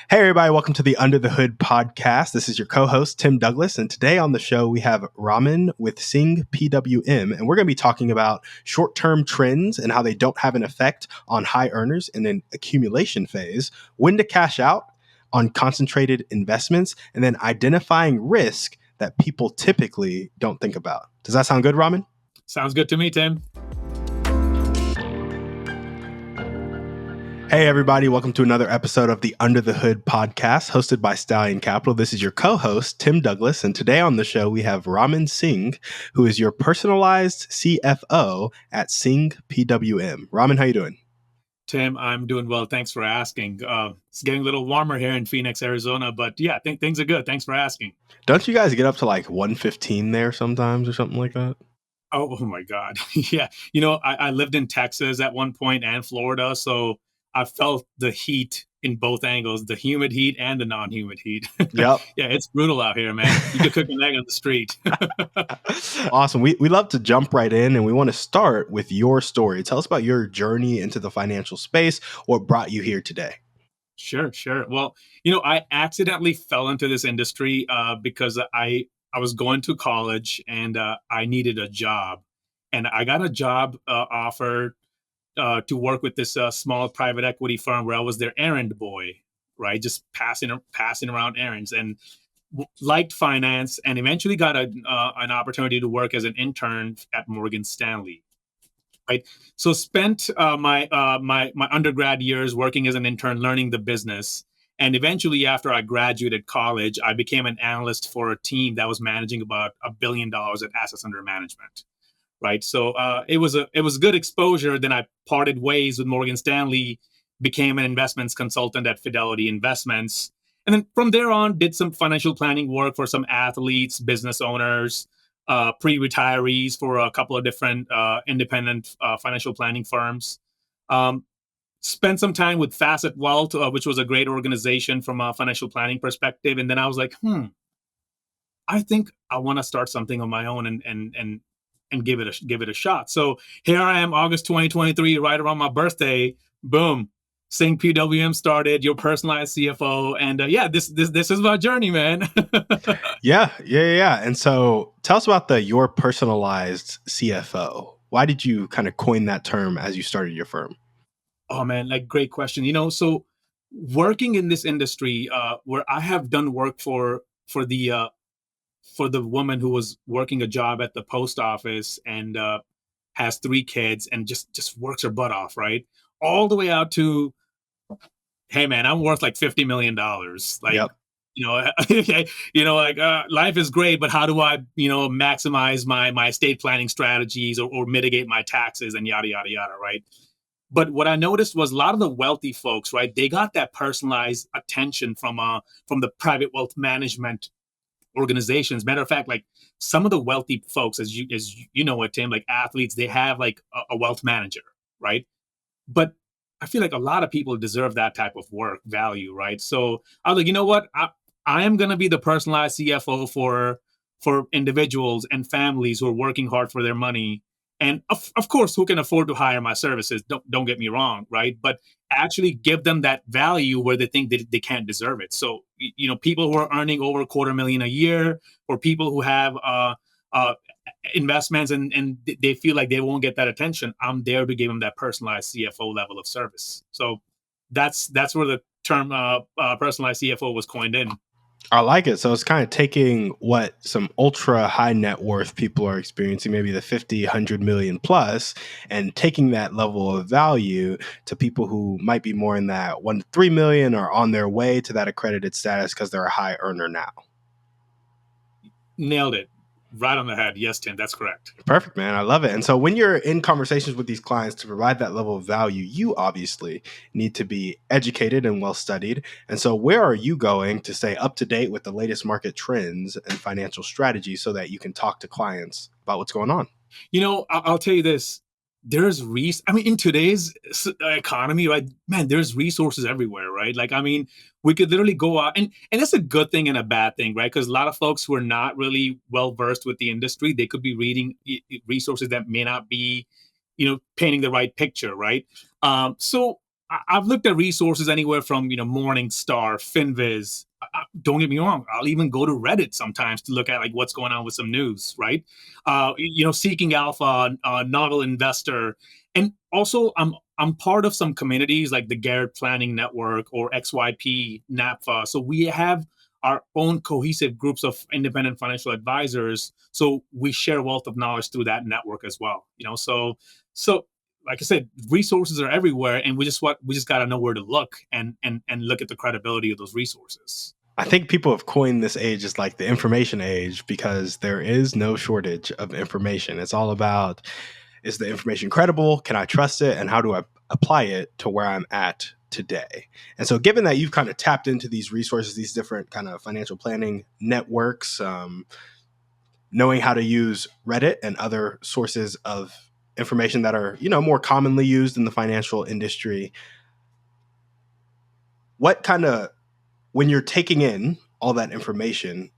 Hey, everybody, welcome to the Under the Hood podcast. This is your co host, Tim Douglas. And today on the show, we have Raman with Singh PWM. And we're going to be talking about short term trends and how they don't have an effect on high earners in an accumulation phase, when to cash out on concentrated investments, and then identifying risk that people typically don't think about. Does that sound good, Raman? Sounds good to me, Tim. Hey, everybody. Welcome to another episode of the Under the Hood podcast hosted by Stallion Capital. This is your co-host, Tim Douglas. And today on the show, we have Raman Singh, who is your personalized CFO at Singh PWM. Raman, how you doing? Tim, I'm doing well. Thanks for asking. It's getting a little warmer here in Phoenix, Arizona, but yeah, I think things are good. Thanks for asking. Don't you guys get up to like 115 there sometimes or something like that? Oh my God. Yeah. I lived in Texas at one point and Florida, so I felt the heat in both angles, the humid heat and the non-humid heat. Yep. Yeah, it's brutal out here, man. You could cook an egg on the street. Awesome. We love to jump right in, and we want to start with your story. Tell us about your journey into the financial space, what brought you here today. Sure. Well, I accidentally fell into this industry because I was going to college and I needed a job, and I got a job offer to work with this small private equity firm where I was their errand boy, right? Just passing around errands, and liked finance, and eventually got an opportunity to work as an intern at Morgan Stanley. Right. So spent my undergrad years working as an intern, learning the business. And eventually, after I graduated college, I became an analyst for a team that was managing about $1 billion in assets under management. Right. So it was good exposure. Then I parted ways with Morgan Stanley, became an investments consultant at Fidelity Investments. And then from there on, did some financial planning work for some athletes, business owners, pre-retirees for a couple of different independent financial planning firms. Spent some time with Facet Wealth, which was a great organization from a financial planning perspective. And then I was like, I think I want to start something on my own and give it a shot. So here I am, August 2023, right around my birthday. Boom. Singh PWM started, your personalized CFO. And this is my journey, man. Yeah. And so tell us about your personalized CFO. Why did you kind of coin that term as you started your firm? Oh man, like great question. So working in this industry, where I have done work for the woman who was working a job at the post office and has 3 kids and just works her butt off, right? All the way out to, hey man, I'm worth like $50 million. Like, Yep. Life is great, but how do I, maximize my estate planning strategies or mitigate my taxes and yada, yada, yada, right? But what I noticed was a lot of the wealthy folks, right? They got that personalized attention from the private wealth management organizations. Matter of fact, like some of the wealthy folks, as you know what, Tim, like athletes, they have like a wealth manager, right? But I feel like a lot of people deserve that type of work value, right? So I was like, you know what? I am going to be the personalized CFO for individuals and families who are working hard for their money. And of course, who can afford to hire my services? Don't get me wrong, right? But actually give them that value where they think they can't deserve it. So, people who are earning over $250,000 a year, or people who have investments and they feel like they won't get that attention, I'm there to give them that personalized CFO level of service. So that's where the term personalized CFO was coined in. I like it. So it's kind of taking what some ultra high net worth people are experiencing, maybe the 50, 100 million plus, and taking that level of value to people who might be more in that 1 to 3 million or on their way to that accredited status because they're a high earner now. Nailed it. Right on the head. Yes, Tim, that's correct. Perfect, man. I love it. And so when you're in conversations with these clients to provide that level of value, you obviously need to be educated and well studied. And so where are you going to stay up to date with the latest market trends and financial strategies so that you can talk to clients about what's going on? I'll tell you this. In today's economy, right, man, there's resources everywhere, right? Like, we could literally go out and that's a good thing and a bad thing, right? Because a lot of folks who are not really well versed with the industry, they could be reading resources that may not be, painting the right picture, right? So I've looked at resources anywhere from Morningstar, Finviz. Don't get me wrong. I'll even go to Reddit sometimes to look at like what's going on with some news, right? Seeking Alpha, Novel Investor, and also I'm part of some communities like the Garrett Planning Network or XYP, NAPFA. So we have our own cohesive groups of independent financial advisors. So we share wealth of knowledge through that network as well. So like I said, resources are everywhere, and we just got to know where to look and look at the credibility of those resources. I think people have coined this age as like the information age because there is no shortage of information. It's all about, is the information credible? Can I trust it? And how do I apply it to where I'm at today? And so, given that you've kind of tapped into these resources, these different kind of financial planning networks, knowing how to use Reddit and other sources of information that are, more commonly used in the financial industry, what kind of, when you're taking in all that information,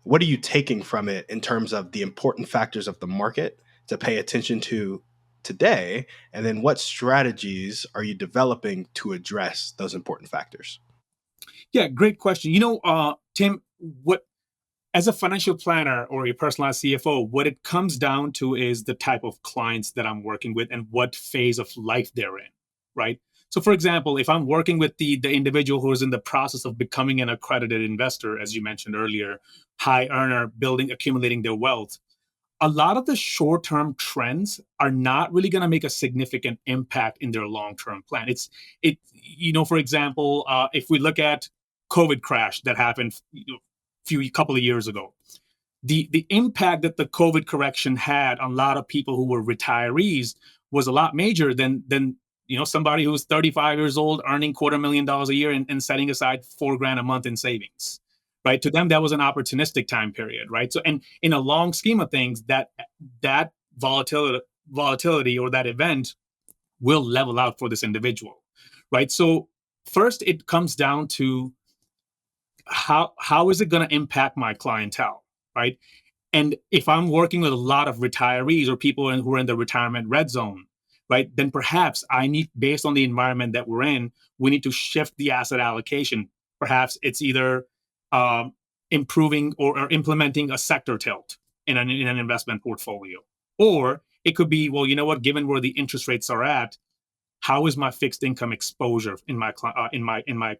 what are you taking from it in terms of the important factors of the market to pay attention to today? And then what strategies are you developing to address those important factors? Yeah, great question. Tim, what as a financial planner or a personalized CFO, what it comes down to is the type of clients that I'm working with and what phase of life they're in, right? So, for example, if I'm working with the individual who is in the process of becoming an accredited investor, as you mentioned earlier, high earner, building, accumulating their wealth, a lot of the short-term trends are not really going to make a significant impact in their long-term plan. For example, if we look at COVID crash that happened couple of years ago, the impact that the COVID correction had on a lot of people who were retirees was a lot major than somebody who was 35 years old earning $250,000 a year and setting aside $4,000 a month in savings. Right. To them, that was an opportunistic time period. Right. So, and in a long scheme of things, that volatility or that event will level out for this individual. Right. So first, it comes down to how is it going to impact my clientele, right? And if I'm working with a lot of retirees or people who are in the retirement red zone, right, then perhaps I need, based on the environment that we're in, we need to shift the asset allocation. Perhaps it's either improving or implementing a sector tilt in an investment portfolio, or it could be, well, you know what, given where the interest rates are at, how is my fixed income exposure in my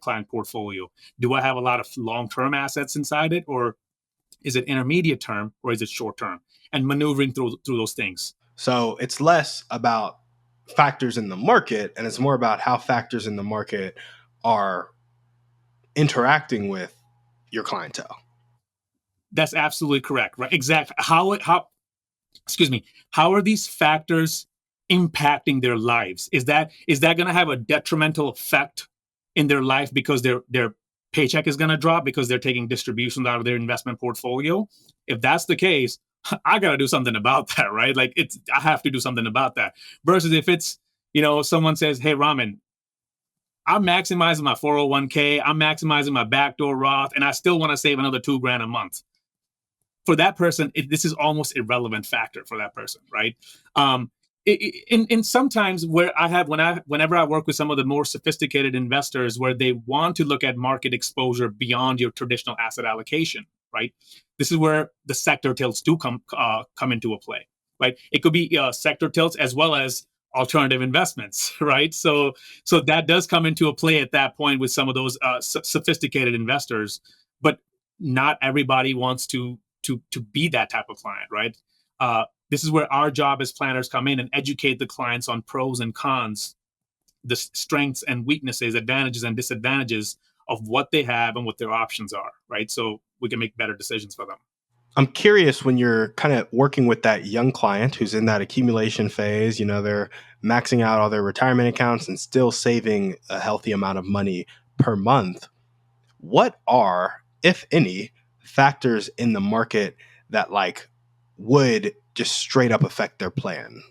client portfolio? Do I have a lot of long-term assets inside it, or is it intermediate term, or is it short term? And maneuvering through those things. So it's less about factors in the market and it's more about how factors in the market are interacting with your clientele. That's absolutely correct, right? Exactly. Excuse me, how are these factors impacting their lives? Is that going to have a detrimental effect in their life because their paycheck is going to drop because they're taking distributions out of their investment portfolio? If that's the case, I got to do something about that, right? Like I have to do something about that. Versus if it's, someone says, "Hey, Raman, I'm maximizing my 401k, I'm maximizing my backdoor Roth, and I still want to save another $2,000 a month." For that person, this is almost irrelevant factor for that person, right? In sometimes where whenever I work with some of the more sophisticated investors where they want to look at market exposure beyond your traditional asset allocation, right? This is where the sector tilts do come into a play, right? It could be sector tilts as well as alternative investments, right? So that does come into a play at that point with some of those sophisticated investors, but not everybody wants to be that type of client, right? This is where our job as planners come in and educate the clients on pros and cons, the strengths and weaknesses, advantages and disadvantages of what they have and what their options are, right? So we can make better decisions for them. I'm curious, when you're kind of working with that young client who's in that accumulation phase, they're maxing out all their retirement accounts and still saving a healthy amount of money per month. What are, if any, factors in the market that like would just straight up affect their plan?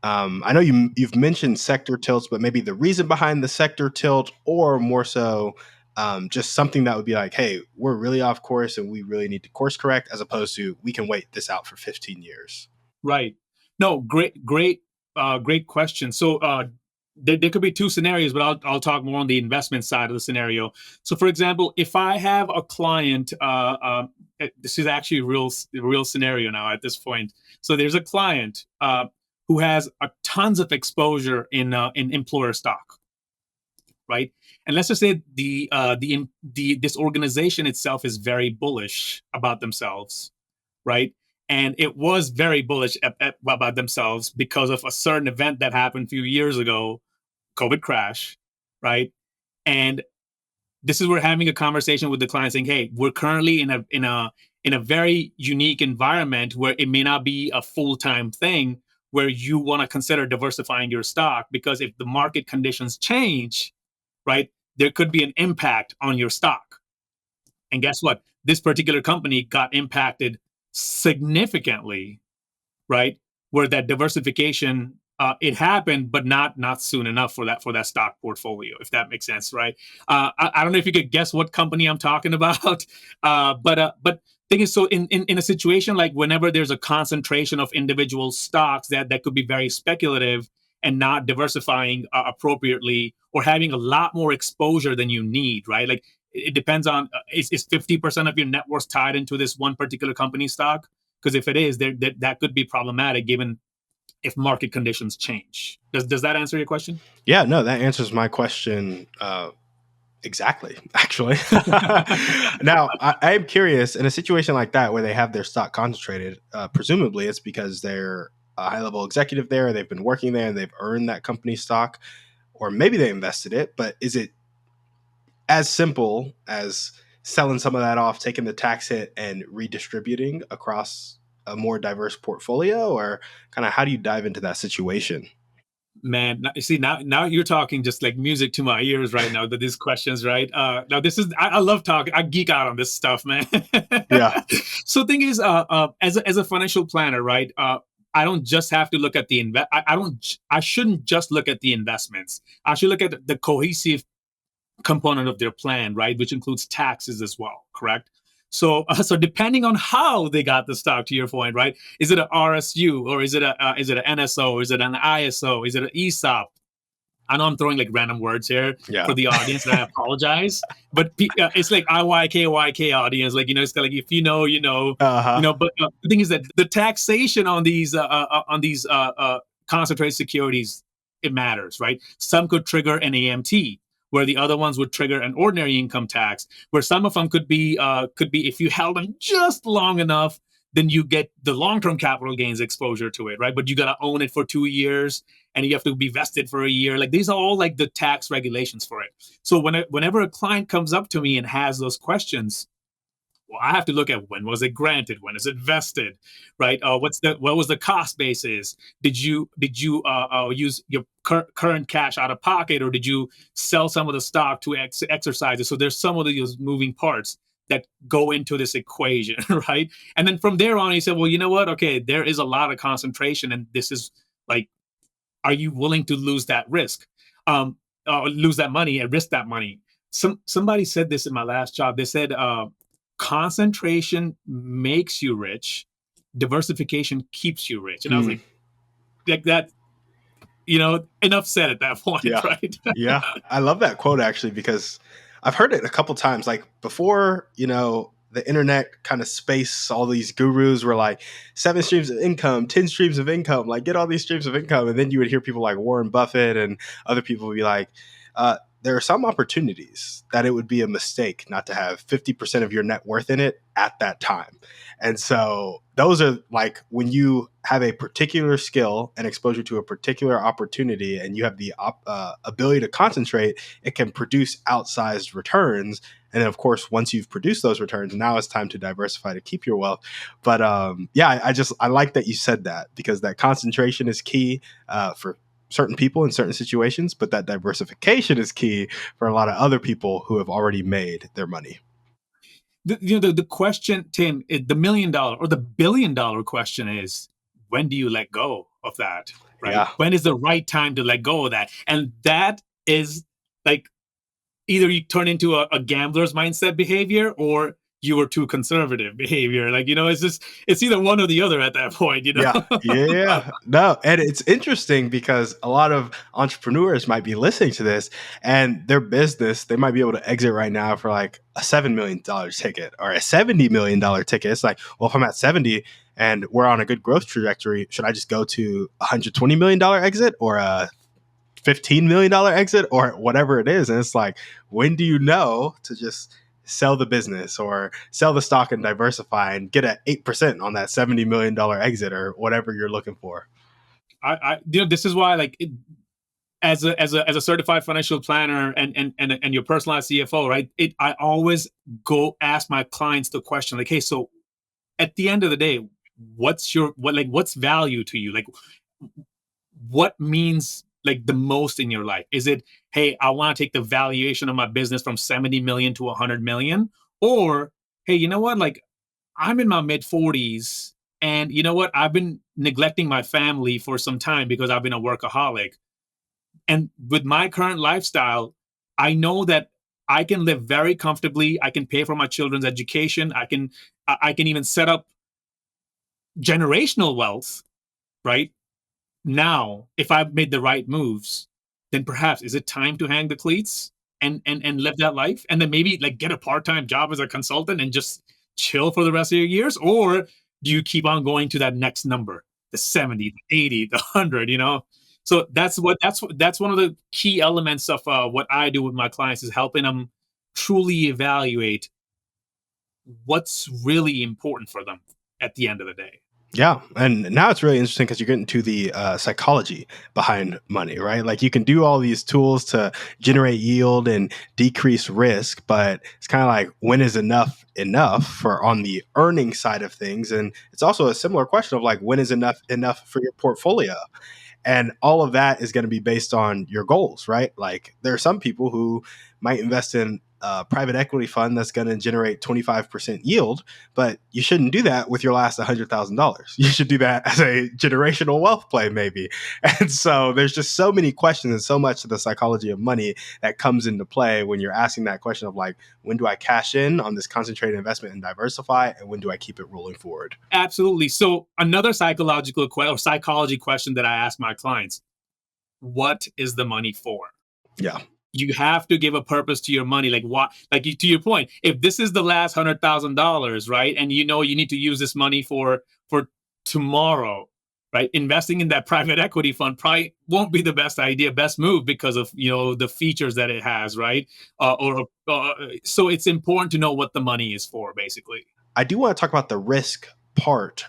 I know you've mentioned sector tilts, but maybe the reason behind the sector tilt, or more so, just something that would be like, hey, we're really off course and we really need to course correct, as opposed to we can wait this out for 15 years. Right. No, great question. So there could be two scenarios, but I'll talk more on the investment side of the scenario. So, for example, if I have a client, this is actually a real scenario now at this point. So, there's a client who has tons of exposure in employer stock, right? And let's just say this organization itself is very bullish about themselves, right? And it was very bullish about themselves because of a certain event that happened a few years ago, COVID crash, right? And this is where having a conversation with the client saying, "Hey, we're currently in a very unique environment where it may not be a full-time thing where you want to consider diversifying your stock because if the market conditions change, right, there could be an impact on your stock." And guess what? This particular company got impacted significantly, right? Where that diversification it happened, but not soon enough for that stock portfolio, if that makes sense, right? I don't know if you could guess what company I'm talking about, but thing is, so in a situation like whenever there's a concentration of individual stocks that could be very speculative and not diversifying appropriately or having a lot more exposure than you need, right? Like it depends on is 50% of your net worth tied into this one particular company stock? Because if it is, that could be problematic given if market conditions change. Does that answer your question? Yeah, no, that answers my question exactly, actually. Now, I am curious in a situation like that where they have their stock concentrated, presumably it's because they're a high level executive there, they've been working there, and they've earned that company stock, or maybe they invested it, but is it as simple as selling some of that off, taking the tax hit, and redistributing across a more diverse portfolio, or kind of how do you dive into that situation? Man, you see now you're talking just like music to my ears right now. That these questions, right? Now this is I love talking. I geek out on this stuff, man. Yeah. So thing is, as a financial planner, right? I don't just have to look at the invest. I don't. I shouldn't just look at the investments. I should look at the cohesive component of their plan, right? Which includes taxes as well, correct? So, so depending on how they got the stock, to your point, right? Is it an RSU or is it an NSO? Or is it an ISO? Is it an ESOP? I know I'm throwing like random words here Yeah. for the audience, and I apologize. But it's like IYKYK audience, like it's kind of like if you know, you know, Uh-huh. But the thing is that the taxation on these concentrated securities it matters, right? Some could trigger an AMT, where the other ones would trigger an ordinary income tax. Where some of them could be if you held them just long enough, then you get the long-term capital gains exposure to it, right? But you got to own it for 2 years and you have to be vested for a year. Like these are all like the tax regulations for it. So whenever a client comes up to me and has those questions, well, I have to look at when was it granted, when is it vested, right? What was the cost basis? Did you use your current cash out of pocket, or did you sell some of the stock to exercise it? So there's some of those moving parts that go into this equation, right? And then from there on, he said, well, you know what? Okay, there is a lot of concentration, and this is like, are you willing to lose that risk, lose that money and risk that money? Somebody said this in my last job. They said concentration makes you rich, diversification keeps you rich. And I was Mm. like that, enough said at that point, Yeah. right? Yeah. I love that quote actually because I've heard it a couple times. Like before, the internet kind of space, all these gurus were like 7 streams of income, 10 streams of income, like get all these streams of income. And then you would hear people like Warren Buffett and other people would be like, there are some opportunities that it would be a mistake not to have 50% of your net worth in it at that time. And so those are like when you have a particular skill and exposure to a particular opportunity and you have the ability to concentrate, it can produce outsized returns. And then, of course, once you've produced those returns, now it's time to diversify to keep your wealth. But yeah, I like that you said that because that concentration is key for certain people in certain situations, but that diversification is key for a lot of other people who have already made their money. The question, Tim, the $1 million or the $1 billion question is, when do you let go of that, right? Yeah. When is the right time to let go of that? And that is like either you turn into a gambler's mindset behavior or you were too conservative behavior. Like, it's either one or the other at that point. Yeah, yeah. No, and it's interesting because a lot of entrepreneurs might be listening to this and their business, they might be able to exit right now for like a $7 million ticket or a $70 million ticket. It's like, well, if I'm at 70 and we're on a good growth trajectory, should I just go to $120 million exit or a $15 million exit or whatever it is? And it's like, when do you know to just sell the business or sell the stock and diversify and get an 8% on that $70 million exit or whatever you're looking for? This is why, like, as a certified financial planner and your personalized CFO, right? I always go ask my clients the question, like, hey, so at the end of the day, what's value to you? Like, what means like the most in your life? Is it, hey, I want to take the valuation of my business from 70 million to 100 million? Or, hey, you know what? Like, I'm in my mid 40s, and you know what? I've been neglecting my family for some time because I've been a workaholic. And with my current lifestyle, I know that I can live very comfortably. I can pay for my children's education. I can even set up generational wealth, right? Now, if I've made the right moves, then perhaps is it time to hang the cleats and live that life, and then maybe like get a part-time job as a consultant and just chill for the rest of your years? Or do you keep on going to that next number, the 70, the 80, the 100, So that's one of the key elements of what I do with my clients, is helping them truly evaluate what's really important for them at the end of the day. Yeah. And now it's really interesting because you're getting to the psychology behind money, right? Like you can do all these tools to generate yield and decrease risk, but it's kind of like, when is enough for on the earning side of things? And it's also a similar question of like, when is enough for your portfolio? And all of that is going to be based on your goals, right? Like there are some people who might invest in a private equity fund that's going to generate 25% yield, but you shouldn't do that with your last $100,000. You should do that as a generational wealth play, maybe. And so there's just so many questions and so much of the psychology of money that comes into play when you're asking that question of like, when do I cash in on this concentrated investment and diversify? And when do I keep it rolling forward? Absolutely. So another psychology question that I ask my clients: what is the money for? Yeah. You have to give a purpose to your money. Like, what? To your point, if this is the last $100,000, right, and you need to use this money for tomorrow, right? Investing in that private equity fund probably won't be the best move, because of the features that it has, right? So it's important to know what the money is for, basically. I do want to talk about the risk part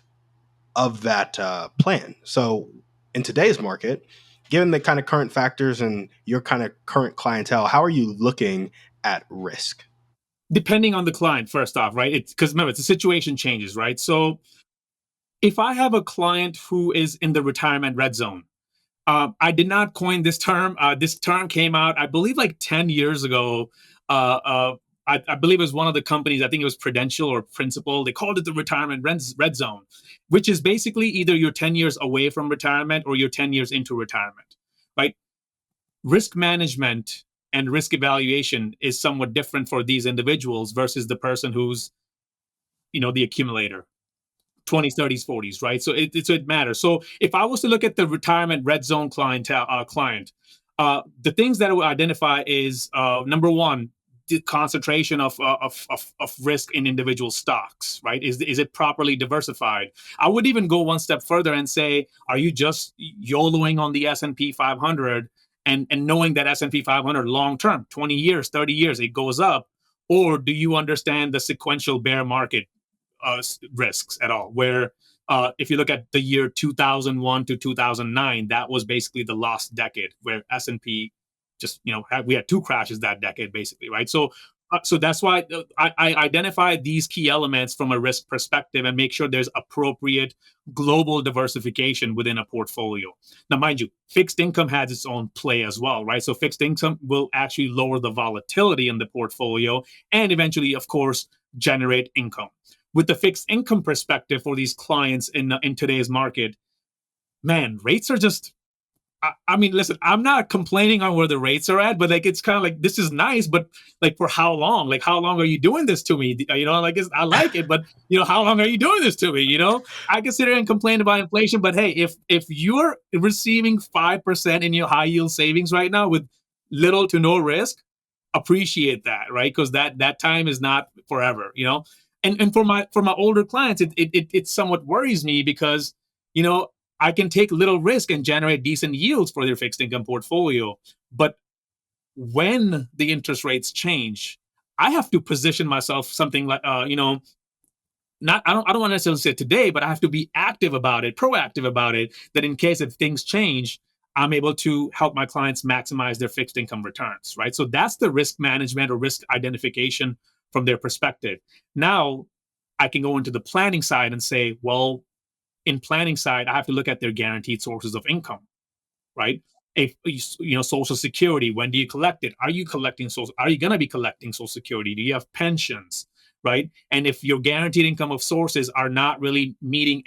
of that plan. So, in today's market, given the kind of current factors and your kind of current clientele, how are you looking at risk? Depending on the client, first off, right? It's because, remember, the situation changes, right? So if I have a client who is in the retirement red zone, I did not coin this term. This term came out, I believe, like 10 years ago. Uh, uh, I believe it was one of the companies, I think it was Prudential or Principal. They called it the retirement red zone, which is basically either you're 10 years away from retirement or you're 10 years into retirement, right? Risk management and risk evaluation is somewhat different for these individuals versus the person who's, the accumulator, 20s, 30s, 40s, right? So it matters. So if I was to look at the retirement red zone client, the things that I would identify is, number one, the concentration of risk in individual stocks, right? Is it properly diversified? I would even go one step further and say, are you just YOLOing on the S&P 500 and knowing that S&P 500 long term, 20 years, 30 years, it goes up? Or do you understand the sequential bear market risks at all? Where if you look at the year 2001 to 2009, that was basically the lost decade, where S&P just we had two crashes that decade, basically, right? So that's why I identify these key elements from a risk perspective and make sure there's appropriate global diversification within a portfolio. Now, mind you, fixed income has its own play as well, right? So fixed income will actually lower the volatility in the portfolio and eventually, of course, generate income. With the fixed income perspective for these clients in today's market, man, rates are just I mean, listen, I'm not complaining on where the rates are at, but like it's kind of like this is nice, but like for how long? Like how long are you doing this to me? You know, like I like it, but how long are you doing this to me? I can sit here and complain about inflation, but hey, if you're receiving 5% in your high yield savings right now with little to no risk, appreciate that, right? Because that time is not forever. And for my older clients, it somewhat worries me because you know I can take little risk and generate decent yields for their fixed income portfolio. But when the interest rates change, I have to position myself something like, not I don't want to necessarily say today, but I have to be active about it, proactive about it, that in case if things change, I'm able to help my clients maximize their fixed income returns, right? So that's the risk management or risk identification from their perspective. Now I can go into the planning side and say, well, in planning side, I have to look at their guaranteed sources of income, right? If Social Security, when do you collect it? Are you collecting social? Are you going to be collecting Social Security? Do you have pensions, right? And if your guaranteed income of sources are not really meeting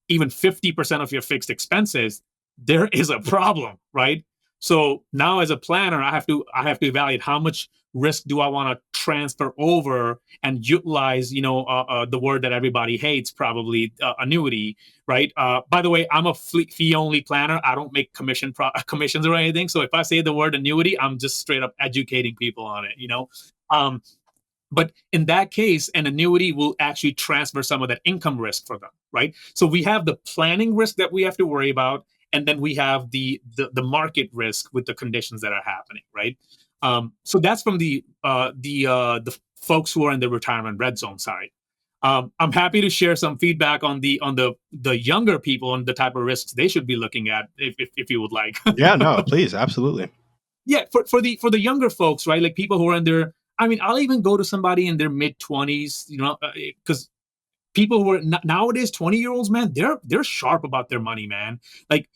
even 50% of your fixed expenses, there is a problem, right? So now as a planner, I have to evaluate how much risk do I want to transfer over and utilize, the word that everybody hates, probably annuity, right? By the way, I'm a fee only planner. I don't make commissions or anything. So if I say the word annuity, I'm just straight up educating people on it. Um, but in that case, an annuity will actually transfer some of that income risk for them, right? So we have the planning risk that we have to worry about, and then we have the market risk with the conditions that are happening, right? So that's from the folks who are in the retirement red zone side. I'm happy to share some feedback on the younger people and the type of risks they should be looking at, if you would like. Yeah, no, please, absolutely. Yeah, for the younger folks, right? Like people who are in their, I mean, I'll even go to somebody in their mid 20s, because people who are nowadays 20-year-olds, man, they're sharp about their money, man. Like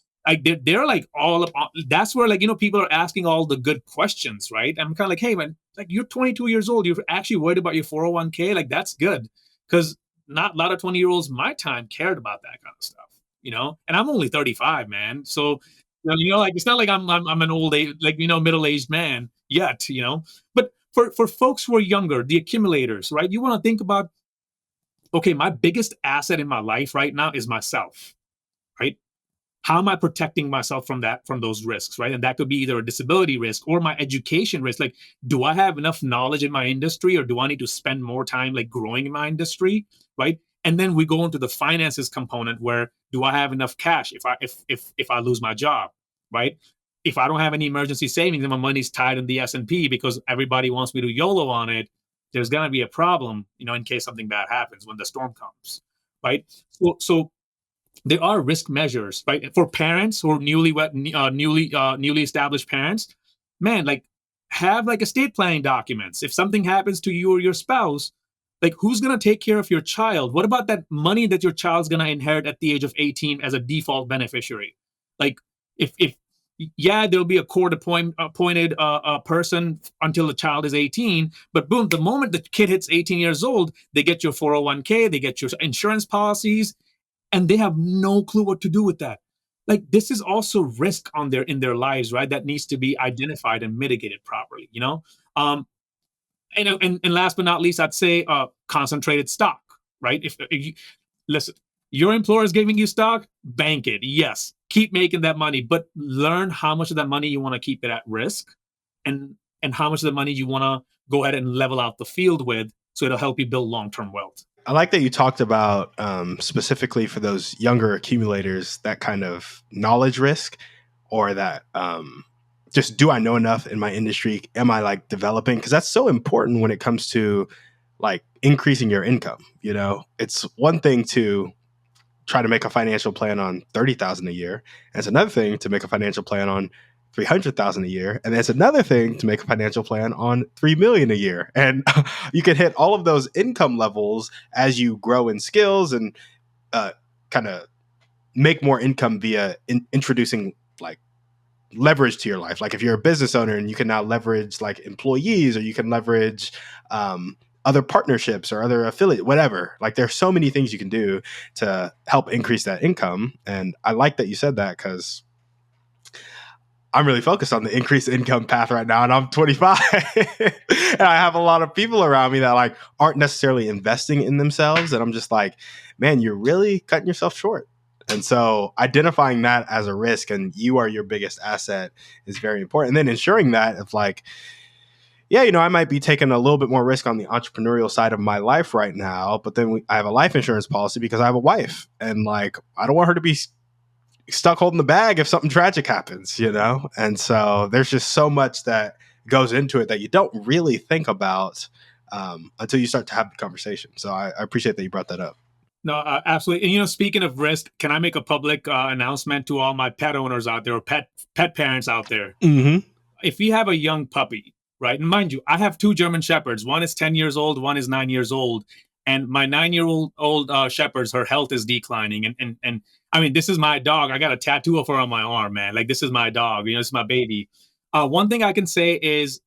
they're like all up on, that's where, like, people are asking all the good questions, right? I'm kind of like, hey man, like you're 22 years old, you're actually worried about your 401k, like that's good, because not a lot of 20-year-olds my time cared about that kind of stuff. And I'm only 35, man. So like it's not like I'm an old age, like, middle-aged man yet. But for folks who are younger, the accumulators, right? You want to think about, okay, my biggest asset in my life right now is myself, right? How am I protecting myself from those risks, right? And that could be either a disability risk or my education risk. Like, do I have enough knowledge in my industry, or do I need to spend more time like growing in my industry, right? And then we go into the finances component, where do I have enough cash if I lose my job, right? If I don't have any emergency savings and my money's tied in the S&P because everybody wants me to YOLO on it, there's going to be a problem, in case something bad happens when the storm comes, right? So there are risk measures, right? For parents who are newly established parents, man, like, have like estate planning documents. If something happens to you or your spouse, like, who's gonna take care of your child? What about that money that your child's gonna inherit at the age of 18 as a default beneficiary? Like, if yeah, there'll be a appointed person until the child is 18, but boom, the moment the kid hits 18 years old, they get your 401k, they get your insurance policies, and they have no clue what to do with that. Like, this is also risk in their lives, right? That needs to be identified and mitigated properly. Um, and last but not least, I'd say concentrated stock, right? If you listen, your employer is giving you stock, bank it. Yes, keep making that money, but learn how much of that money you want to keep it at risk, and how much of the money you want to go ahead and level out the field with, so it'll help you build long-term wealth. I like that you talked about specifically for those younger accumulators, that kind of knowledge risk, or that just, do I know enough in my industry? Am I like developing? Because that's so important when it comes to like increasing your income. It's one thing to try to make a financial plan on 30,000 a year, and it's another thing to make a financial plan on 300,000 a year, and it's another thing to make a financial plan on 3 million a year. And you can hit all of those income levels as you grow in skills and kind of make more income via introducing like leverage to your life. Like if you're a business owner and you can now leverage like employees, or you can leverage other partnerships or other affiliate, whatever. Like there's so many things you can do to help increase that income. And I like that you said that, because I'm really focused on the increased income path right now, and I'm 25, and I have a lot of people around me that like aren't necessarily investing in themselves, and I'm just like, man, you're really cutting yourself short. And so identifying that as a risk and you are your biggest asset is very important. And then ensuring that if like, yeah, I might be taking a little bit more risk on the entrepreneurial side of my life right now, but then I have a life insurance policy because I have a wife, and like I don't want her to be stuck holding the bag if something tragic happens. And so there's just so much that goes into it that you don't really think about until you start to have the conversation. So I appreciate that you brought that up. No, absolutely. And speaking of risk, can I make a public announcement to all my pet owners out there, or pet parents out there? Mm-hmm. If you have a young puppy, right? And mind you, I have two German shepherds. One is 10 years old, one is 9 years old. And my 9-year-old shepherd's, her health is declining. And I mean, this is my dog. I got a tattoo of her on my arm, man. Like, this is my dog. This is my baby. One thing I can say is,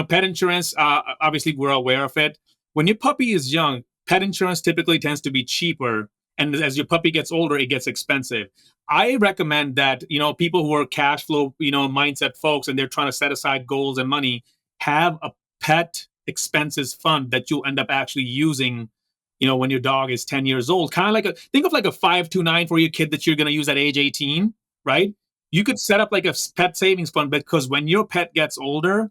pet insurance, obviously we're aware of it. When your puppy is young, pet insurance typically tends to be cheaper. And as your puppy gets older, it gets expensive. I recommend that, people who are cash flow, mindset folks, and they're trying to set aside goals and money, have a pet expenses fund that you'll end up actually using, when your dog is 10 years old. Kind of like think of like a 529 for your kid that you're going to use at age 18, right? You could set up like a pet savings fund, because when your pet gets older,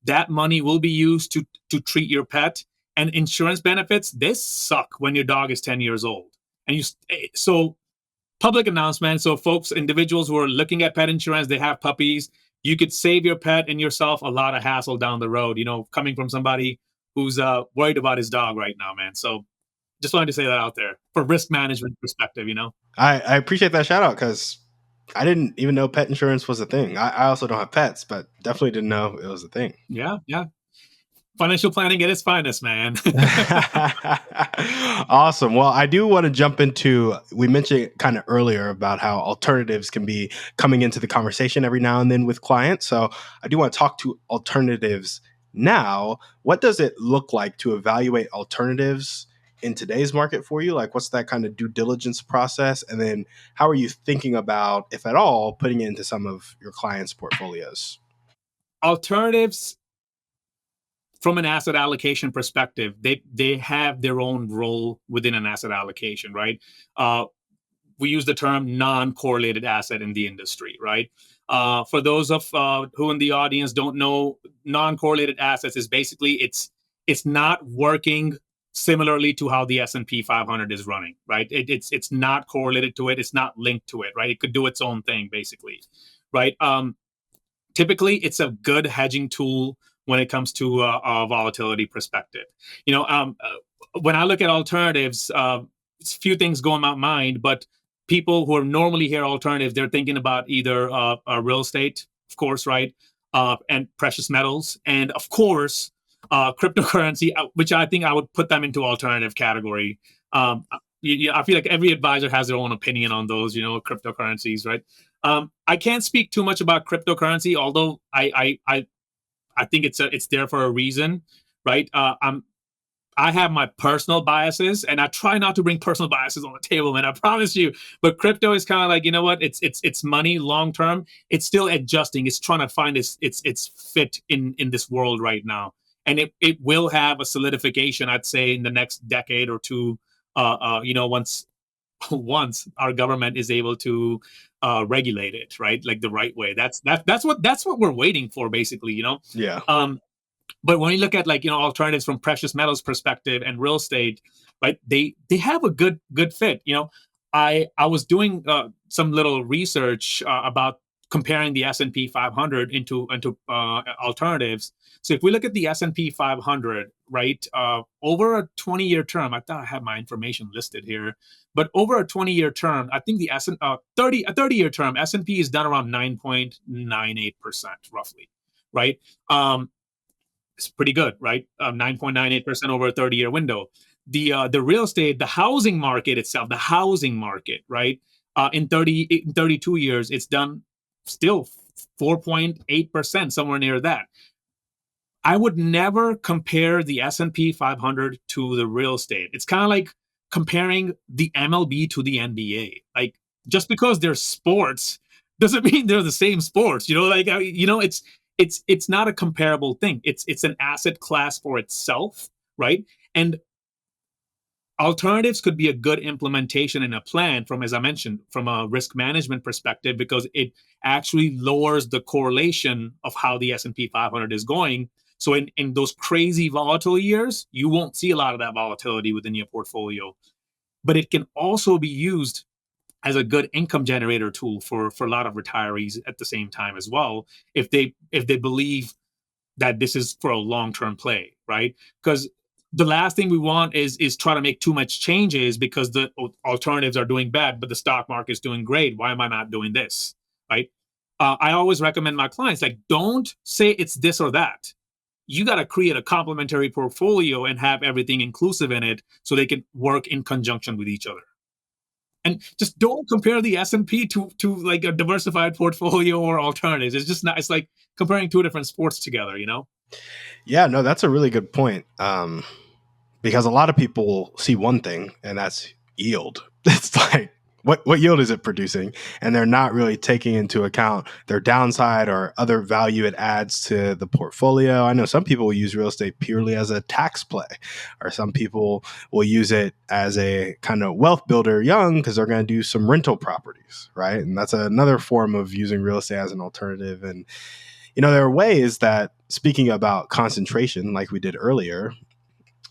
that money will be used to treat your pet. And insurance benefits, this suck when your dog is 10 years old. And so public announcement. So folks, individuals who are looking at pet insurance, they have puppies, you could save your pet and yourself a lot of hassle down the road, coming from somebody who's worried about his dog right now, man. So just wanted to say that out there for risk management perspective. I appreciate that shout out because I didn't even know pet insurance was a thing. I also don't have pets, but definitely didn't know it was a thing. Yeah. Financial planning at its finest, man. Awesome. Well, I do want to jump into, we mentioned kind of earlier about how alternatives can be coming into the conversation every now and then with clients. So I do want to talk to alternatives now. What does it look like to evaluate alternatives in today's market for you? Like, what's that kind of due diligence process? And then how are you thinking about, if at all, putting it into some of your clients' portfolios? Alternatives, from an asset allocation perspective, they have their own role within an asset allocation, right? We use the term non-correlated asset in the industry, right? For those of who in the audience don't know, non-correlated assets is basically it's not working similarly to how the S&P 500 is running, right? It's not correlated to it. It's not linked to it, right? It could do its own thing, basically, right? Typically, it's a good hedging tool when it comes to a volatility perspective. When I look at alternatives, a few things go in my mind, but people who are normally hear alternatives, they're thinking about either real estate, of course, right, and precious metals, and of course, cryptocurrency, which I think I would put them into alternative category. I feel like every advisor has their own opinion on those, cryptocurrencies, right? I can't speak too much about cryptocurrency, although I think it's there for a reason, right? I have my personal biases, and I try not to bring personal biases on the table, man. I promise you. But crypto is kind of like, it's money long term. It's still adjusting. It's trying to find its fit in this world right now, and it will have a solidification, I'd say, in the next decade or two. Once our government is able to regulate it, right, like the right way. That's what we're waiting for, basically. Yeah. But when you look at, like, alternatives from precious metals perspective and real estate, right, they have a good fit. I was doing some little research about comparing the S&P 500 into alternatives. So if we look at the S&P 500, right, over a 20-year term, I thought I had my information listed here, but over a 20-year term, I think the 30-year term S&P is done around 9.98% roughly, right? It's pretty good, right? 9.98% over a 30-year window. The real estate, the housing market itself, the housing market, right? In 32 years, it's done still 4.8%, somewhere near that. I would never compare the S&P 500 to the real estate. It's kind of like comparing the MLB to the NBA. Like, just because they're sports doesn't mean they're the same sports. Like it's not a comparable thing. It's an asset class for itself, right? And alternatives could be a good implementation in a plan from, as I mentioned, from a risk management perspective, because it actually lowers the correlation of how the S&P 500 is going. So in those crazy volatile years, you won't see a lot of that volatility within your portfolio. But it can also be used as a good income generator tool for a lot of retirees at the same time as well, if they believe that this is for a long-term play, right? Because the last thing we want is try to make too much changes because the alternatives are doing bad, but the stock market is doing great. Why am I not doing this, right? I always recommend my clients, like, don't say it's this or that. You got to create a complementary portfolio and have everything inclusive in it so they can work in conjunction with each other. And just don't compare the S&P to like a diversified portfolio or alternatives. It's just not. It's like comparing two different sports together. Yeah, no, that's a really good point. Because a lot of people see one thing, and that's yield. It's like, what yield is it producing? And they're not really taking into account their downside or other value it adds to the portfolio. I know some people will use real estate purely as a tax play, or some people will use it as a kind of wealth builder young because they're going to do some rental properties, right? And that's another form of using real estate as an alternative. And there are ways that, speaking about concentration, like we did earlier,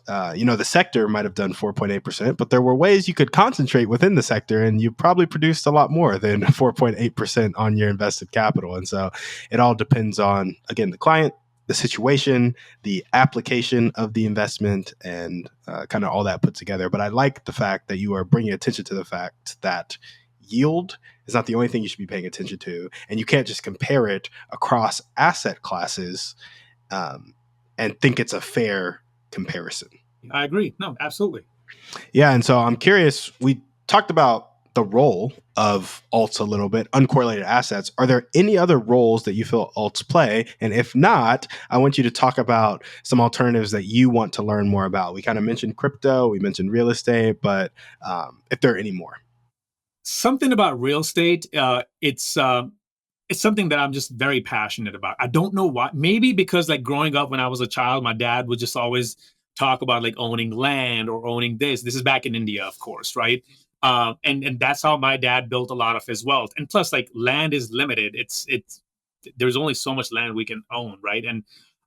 the sector might have done 4.8%, but there were ways you could concentrate within the sector and you probably produced a lot more than 4.8% on your invested capital. And so it all depends on, again, the client, the situation, the application of the investment, and kind of all that put together. But I like the fact that you are bringing attention to the fact that yield is not the only thing you should be paying attention to. And you can't just compare it across asset classes um, and think it's a fair comparison. I agree. No, absolutely. Yeah. And so I'm curious, we talked about the role of alts a little bit, uncorrelated assets. Are there any other roles that you feel alts play? And if not, I want you to talk about some alternatives that you want to learn more about. We kind of mentioned crypto, we mentioned real estate, but if there are any more. Something about real estate. It's something that I'm just very passionate about. I don't know why. Maybe because, like, growing up when I was a child, my dad would just always talk about like owning land or owning this. This is back in India, of course, right? And that's how my dad built a lot of his wealth. And plus, like, land is limited. It's there's only so much land we can own, right? And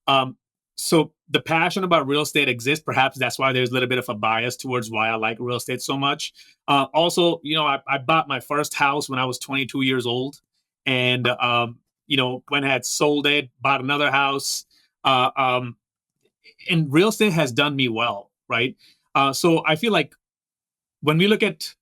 um, so the passion about real estate exists. Perhaps that's why there's a little bit of a bias towards why I like real estate so much. Also, I bought my first house when I was 22 years old, and when I had sold it, bought another house. Uh, um, and real estate has done me well, right? So I feel like when we look at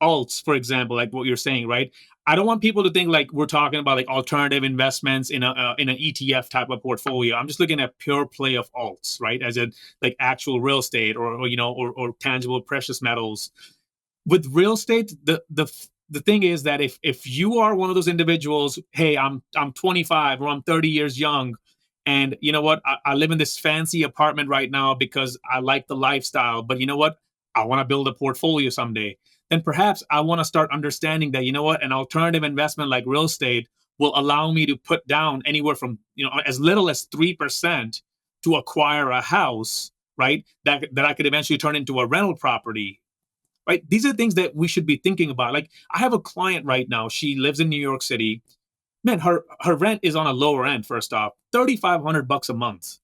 alts, for example, like what you're saying, right? I don't want people to think like we're talking about like alternative investments in an ETF type of portfolio. I'm just looking at pure play of alts, right? As in like actual real estate or tangible precious metals. With real estate, the thing is that if you are one of those individuals, hey, I'm 25 or I'm 30 years young, and you know what, I live in this fancy apartment right now because I like the lifestyle, but you know what, I want to build a portfolio someday. Then perhaps I want to start understanding that, you know what, an alternative investment like real estate will allow me to put down anywhere from as little as 3% to acquire a house, right? That I could eventually turn into a rental property, right? These are things that we should be thinking about. Like, I have a client right now. She lives in New York City. Man, her rent is on a lower end. First off, $3,500 a month.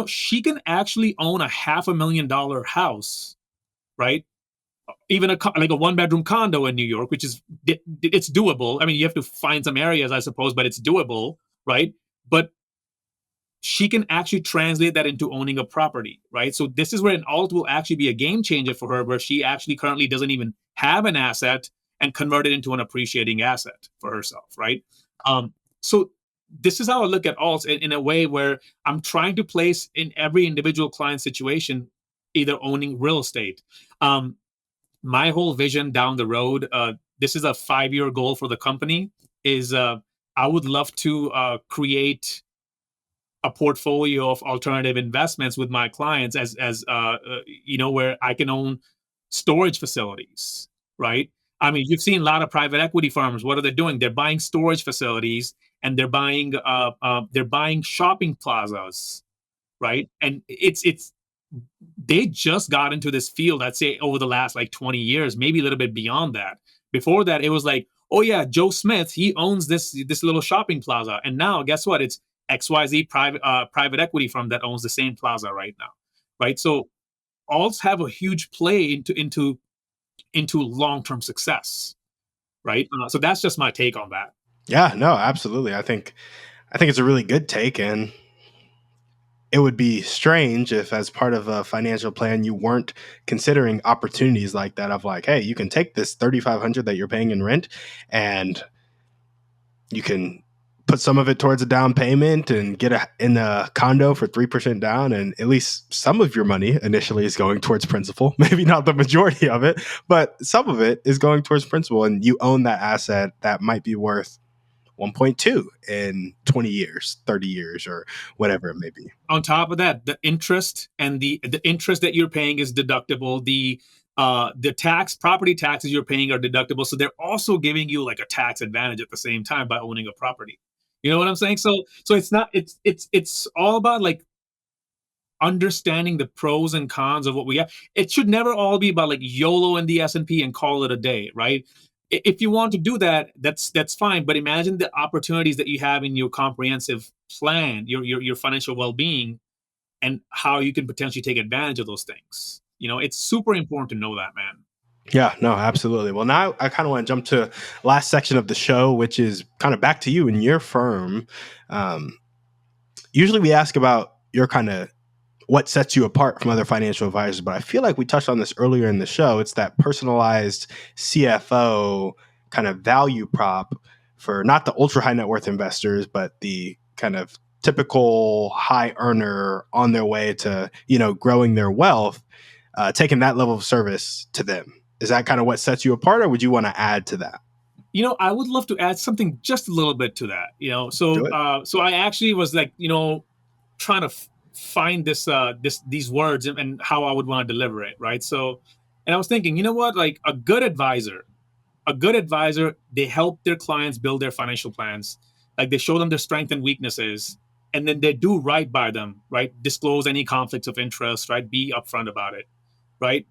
She can actually own a $500,000 house, right? Even like a one-bedroom condo in New York, which is it's doable. I mean, you have to find some areas, I suppose, but it's doable, right? But she can actually translate that into owning a property, right? So this is where an alt will actually be a game changer for her, where she actually currently doesn't even have an asset and convert it into an appreciating asset for herself, right? So this is how I look at alts in a way where I'm trying to place in every individual client situation, either owning real estate. My whole vision down the road, this is a 5-year goal for the company, is I would love to create a portfolio of alternative investments with my clients as where I can own storage facilities, right? I mean, you've seen a lot of private equity firms. What are they doing? They're buying storage facilities and they're buying shopping plazas, right? And it's they just got into this field, I'd say, over the last like 20 years, maybe a little bit beyond that. Before that, it was like, oh yeah, Joe Smith, he owns this little shopping plaza, and now guess what? It's XYZ private equity firm that owns the same plaza right now, right? So alts have a huge play into long term success, right? So that's just my take on that. Yeah, no, absolutely. I think it's a really good take, and it would be strange if, as part of a financial plan, you weren't considering opportunities like that. Of like, hey, you can take this 3,500 that you're paying in rent, and you can put some of it towards a down payment and get in a condo for 3% down, and at least some of your money initially is going towards principal. Maybe not the majority of it, but some of it is going towards principal, and you own that asset that might be worth 1.2 in 20 years, 30 years, or whatever it may be. On top of that, the interest and the interest that you're paying is deductible. The property taxes you're paying are deductible. So they're also giving you like a tax advantage at the same time by owning a property. You know what I'm saying? So it's not it's all about like understanding the pros and cons of what we have. It should never all be about like YOLO in the S&P and call it a day, right? If you want to do that, that's fine. But imagine the opportunities that you have in your comprehensive plan, your financial well-being, and how you can potentially take advantage of those things. It's super important to know that, man. Yeah, no, absolutely. Well, now I kind of want to jump to last section of the show, which is kind of back to you and your firm. Um, Usually we ask about your kind of what sets you apart from other financial advisors, but I feel like we touched on this earlier in the show. It's that personalized CFO kind of value prop for not the ultra high net worth investors, but the kind of typical high earner on their way to, growing their wealth, taking that level of service to them. Is that kind of what sets you apart, or would you want to add to that? I would love to add something just a little bit to that. Do So it. I actually was like, trying to find these words and how I would want to deliver it, right? So, and I was thinking, you know what, like a good advisor, they help their clients build their financial plans. Like they show them their strengths and weaknesses, and then they do right by them, right? Disclose any conflicts of interest, right? Be upfront about it, right?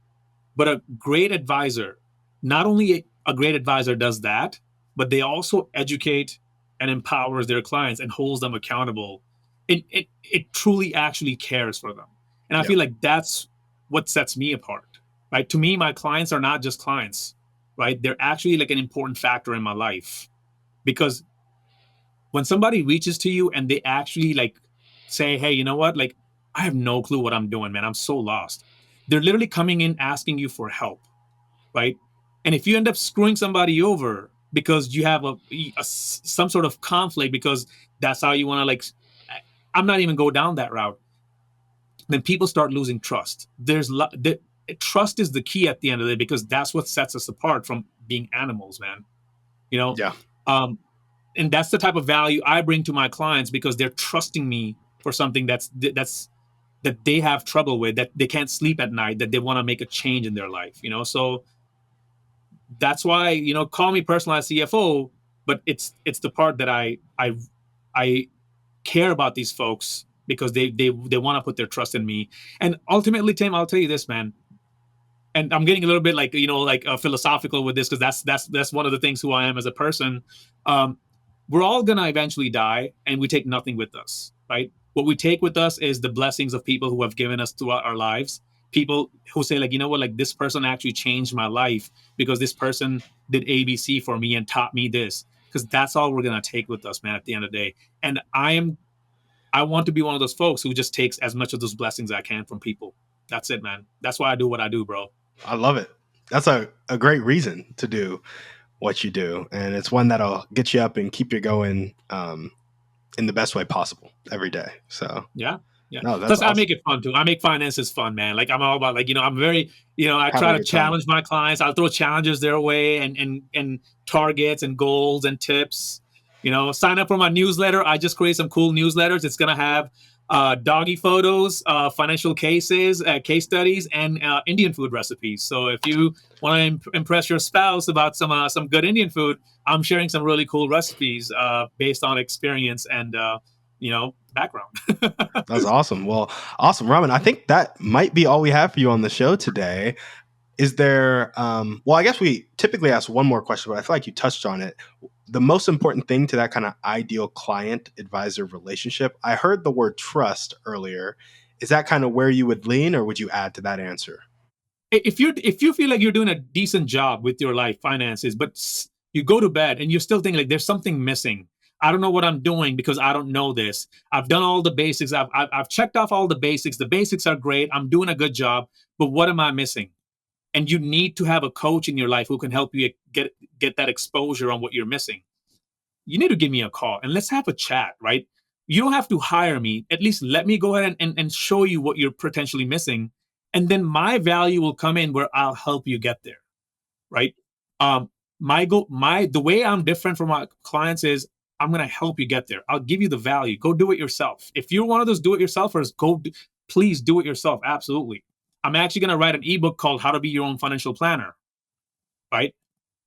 But a great advisor, not only a great advisor does that, but they also educate and empowers their clients and holds them accountable. It truly actually cares for them. And I Yeah. feel like that's what sets me apart, right? To me, my clients are not just clients, right? They're actually like an important factor in my life, because when somebody reaches to you and they actually like say, hey, you know what? Like, I have no clue what I'm doing, man. I'm so lost. They're literally coming in asking you for help, right? And if you end up screwing somebody over because you have some sort of conflict, because that's how you want to like, I'm not even go down that route, then people start losing trust. Trust is the key at the end of the day, because that's what sets us apart from being animals, man. You know, Yeah. um, and that's the type of value I bring to my clients, because they're trusting me for something that they have trouble with, that they can't sleep at night, that they want to make a change in their life. So that's why, call me personalized CFO, but it's the part that I care about these folks, because they want to put their trust in me. And ultimately, Tim, I'll tell you this, man, and I'm getting a little bit like, philosophical with this, because that's one of the things who I am as a person. Um, we're all gonna eventually die, and we take nothing with us, right? What we take with us is the blessings of people who have given us throughout our lives. People who say, like, you know what, like this person actually changed my life because this person did ABC for me and taught me this. Because that's all we're gonna take with us, man, at the end of the day. And I want to be one of those folks who just takes as much of those blessings I can from people. That's it, man. That's why I do what I do, bro. I love it. That's a great reason to do what you do. And it's one that'll get you up and keep you going in the best way possible every day. So, Yeah. Yeah. no, that's Plus, I awesome. make it fun too. I make finances fun, man. Like I'm all about like, I'm very, I Having try a to good time. challenge my clients. I'll throw challenges their way, and targets and goals and tips. Sign up for my newsletter. I just create some cool newsletters. It's gonna have doggy photos, financial cases, case studies, and Indian food recipes. So if you want to impress your spouse about some good Indian food, I'm sharing some really cool recipes based on experience and background. That's awesome. Well, awesome, Raman. I think that might be all we have for you on the show today. Is there, well, I guess we typically ask one more question, but I feel like you touched on it. The most important thing to that kind of ideal client advisor relationship, I heard the word trust earlier. Is that kind of where you would lean, or would you add to that answer? If you feel like you're doing a decent job with your life finances, but you go to bed and you're still thinking like there's something missing. I don't know what I'm doing because I don't know this. I've done all the basics. I've checked off all the basics. The basics are great. I'm doing a good job, but what am I missing? And you need to have a coach in your life who can help you get that exposure on what you're missing. You need to give me a call and let's have a chat, right? You don't have to hire me. At least let me go ahead and show you what you're potentially missing. And then my value will come in where I'll help you get there, right? The way I'm different from my clients is I'm going to help you get there. I'll give you the value. Go do it yourself. If you're one of those do-it-yourselfers, please do it yourself. Absolutely. I'm actually going to write an ebook called How to Be Your Own Financial Planner, right?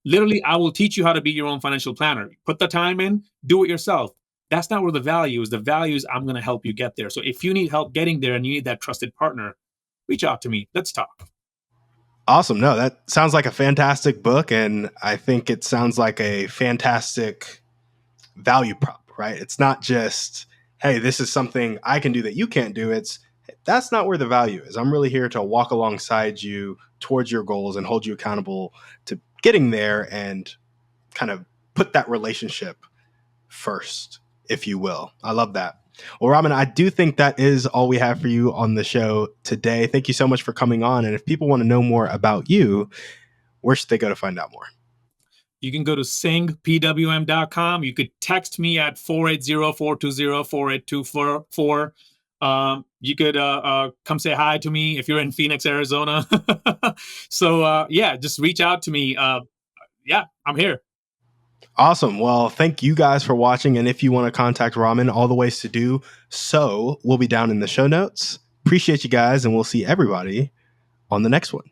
Literally, I will teach you how to be your own financial planner. Put the time in, do it yourself. That's not where the value is. The value is I'm going to help you get there. So if you need help getting there and you need that trusted partner, reach out to me. Let's talk. Awesome. No, that sounds like a fantastic book. And I think it sounds like a fantastic value prop, right? It's not just, hey, this is something I can do that you can't do. It's, that's not where the value is. I'm really here to walk alongside you towards your goals and hold you accountable to getting there and kind of put that relationship first, if you will. I love that. Well, Raman, I do think that is all we have for you on the show today. Thank you so much for coming on. And if people want to know more about you, where should they go to find out more? You can go to singpwm.com. You could text me at 480-420-4824. You could come say hi to me if you're in Phoenix, Arizona. So yeah, just reach out to me. Yeah, I'm here. Awesome. Well, thank you guys for watching. And if you want to contact Raman, all the ways to do so will be down in the show notes. Appreciate you guys, and we'll see everybody on the next one.